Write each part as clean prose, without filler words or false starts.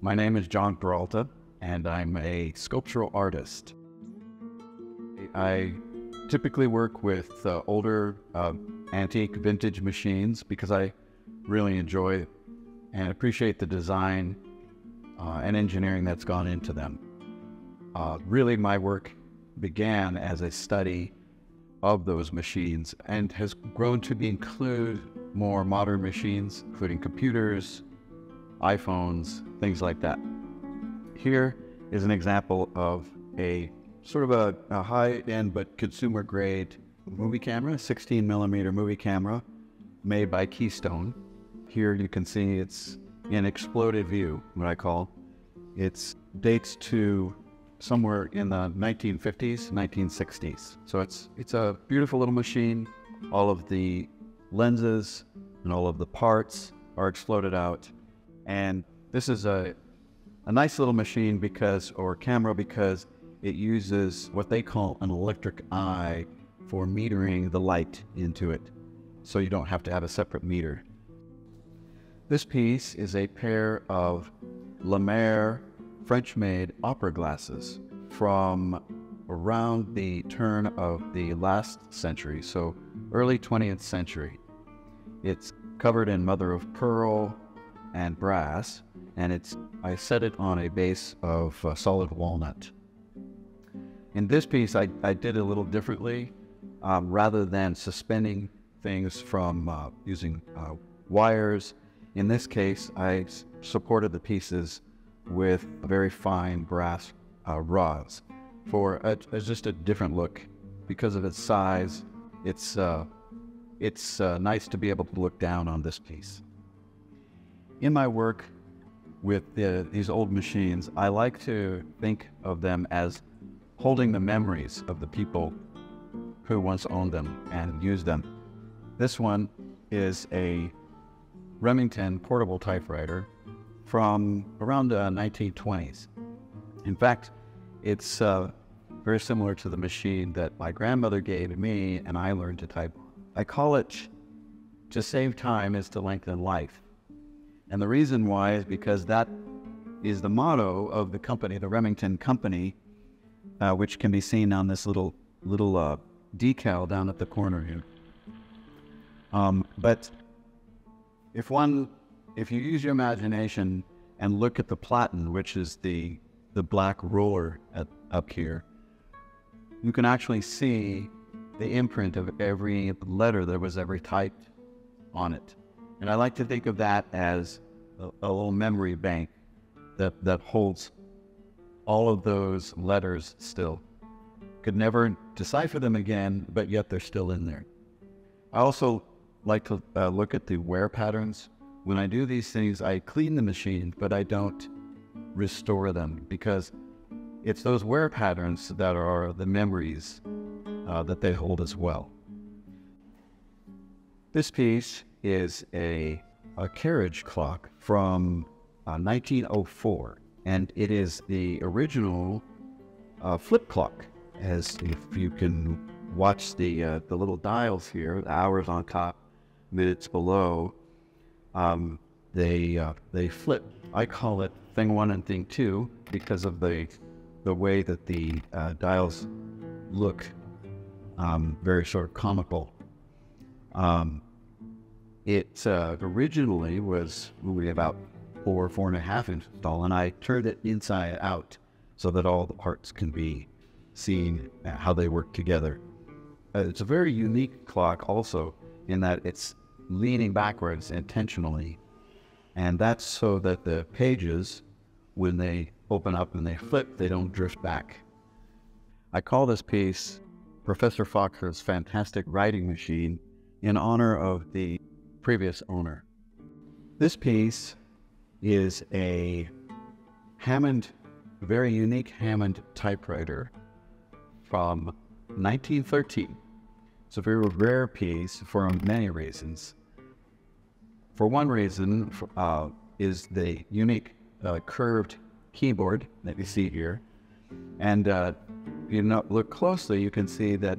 My name is John Peralta, and I'm a sculptural artist. I typically work with older antique vintage machines because I really enjoy and appreciate the design and engineering that's gone into them. Really, my work began as a study of those machines and has grown to include more modern machines, including computers, iPhones, things like that. Here is an example of a sort of a high-end but consumer-grade movie camera, 16mm movie camera made by Keystone. Here you can see it's in exploded view, what I call. It dates to somewhere in the 1950s, 1960s. So it's a beautiful little machine. All of the lenses and all of the parts are exploded out. And this is a nice little machine camera because it uses what they call an electric eye for metering the light into it. So you don't have to have a separate meter. This piece is a pair of Lemaire French-made opera glasses from around the turn of the last century, so early 20th century. It's covered in mother of pearl and brass, and I set it on a base of solid walnut. In this piece, I did it a little differently. Rather than suspending things from using wires, in this case, I supported the pieces with very fine brass rods for just a different look. Because of its size, it's nice to be able to look down on this piece. In my work with these old machines, I like to think of them as holding the memories of the people who once owned them and used them. This one is a Remington portable typewriter from around the 1920s. In fact, it's very similar to the machine that my grandmother gave me and I learned to type. I call it to save time is to lengthen life. And the reason why is because that is the motto of the company, the Remington Company, which can be seen on this little decal down at the corner here. But if you use your imagination and look at the platen, which is the black roller up here, you can actually see the imprint of every letter that was ever typed on it. And I like to think of that as a little memory bank that holds all of those letters still. Could never decipher them again, but yet they're still in there. I also like to look at the wear patterns. When I do these things, I clean the machine, but I don't restore them because it's those wear patterns that are the memories that they hold as well. This piece is a carriage clock from 1904, and it is the original flip clock. As if you can watch the little dials here, the hours on top, minutes below, they flip. I call it thing one and thing two because of the way that the dials look very sort of comical. It originally was maybe about 4.5 inches tall, and I turned it inside out so that all the parts can be seen how they work together. It's a very unique clock also in that it's leaning backwards intentionally, and that's so that the pages, when they open up and they flip, they don't drift back. I call this piece Professor Fox's Fantastic Writing Machine in honor of the previous owner. This piece is a very unique Hammond typewriter from 1913. It's a very rare piece for many reasons. For one reason is the unique curved keyboard that you see here. And if you look closely, you can see that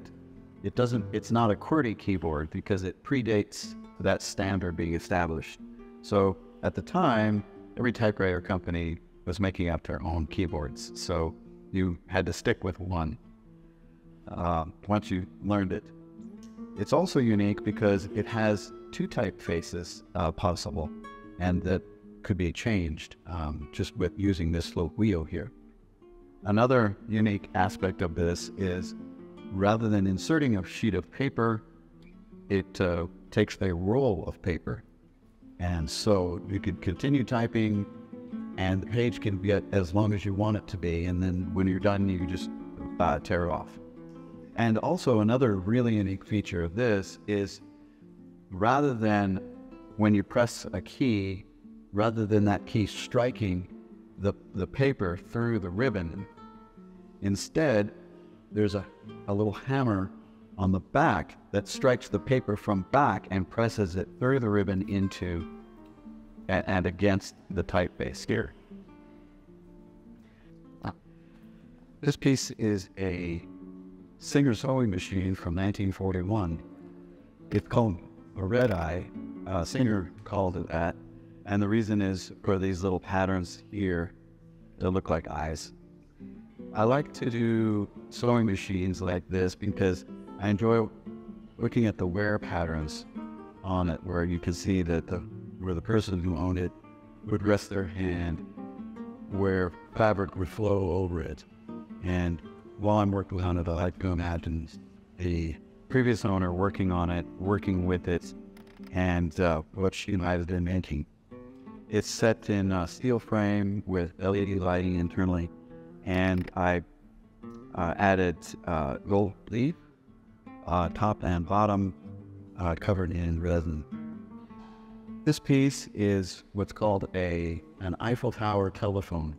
it's not a QWERTY keyboard because it predates that standard being established. So at the time, every typewriter company was making up their own keyboards. So you had to stick with one once you learned it. It's also unique because it has two typefaces possible, and that could be changed just with using this little wheel here. Another unique aspect of this is rather than inserting a sheet of paper, it takes a roll of paper. And so you can continue typing and the page can get as long as you want it to be. And then when you're done, you just tear it off. And also another really unique feature of this is rather than when you press a key, rather than that key striking the paper through the ribbon, instead there's a little hammer on the back that strikes the paper from back and presses it through the ribbon into and against the typeface here. This piece is a Singer sewing machine from 1941. It's called a red eye. Singer called it that. And the reason is for these little patterns here that look like eyes. I like to do sewing machines like this because I enjoy looking at the wear patterns on it, where you can see that where the person who owned it would rest their hand, where fabric would flow over it. And while I'm working on it, I like to imagine the previous owner working on it, working with it, and what she might have been making. It's set in a steel frame with LED lighting internally, and I added gold leaf, top and bottom, covered in resin. This piece is what's called an Eiffel Tower telephone,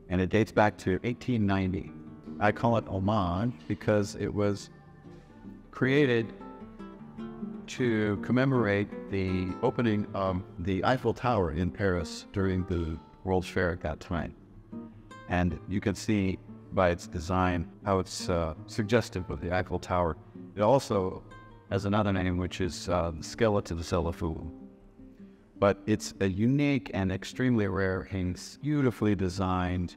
and it dates back to 1890. I call it homage because it was created to commemorate the opening of the Eiffel Tower in Paris during the World's Fair at that time. And you can see by its design how it's suggestive of the Eiffel Tower. It also has another name, which is skeleton xylophone. But it's a unique and extremely rare and beautifully designed.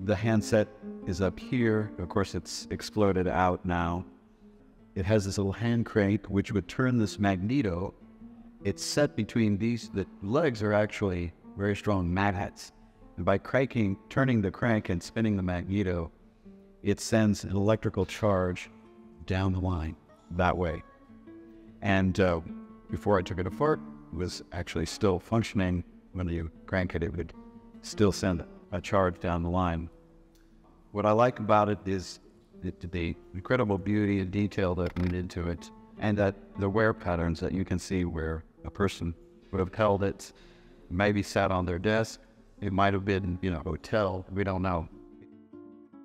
The handset is up here. Of course, it's exploded out now. It has this little hand crank, which would turn this magneto. It's set between these. The legs are actually very strong magnets. And by turning the crank and spinning the magneto, it sends an electrical charge down the line that way. And before I took it apart, it was actually still functioning. When you crank it, it would still send a charge down the line. What I like about it is the incredible beauty and detail that went into it, and that the wear patterns that you can see where a person would have held it, maybe sat on their desk. It might have been, a hotel. We don't know.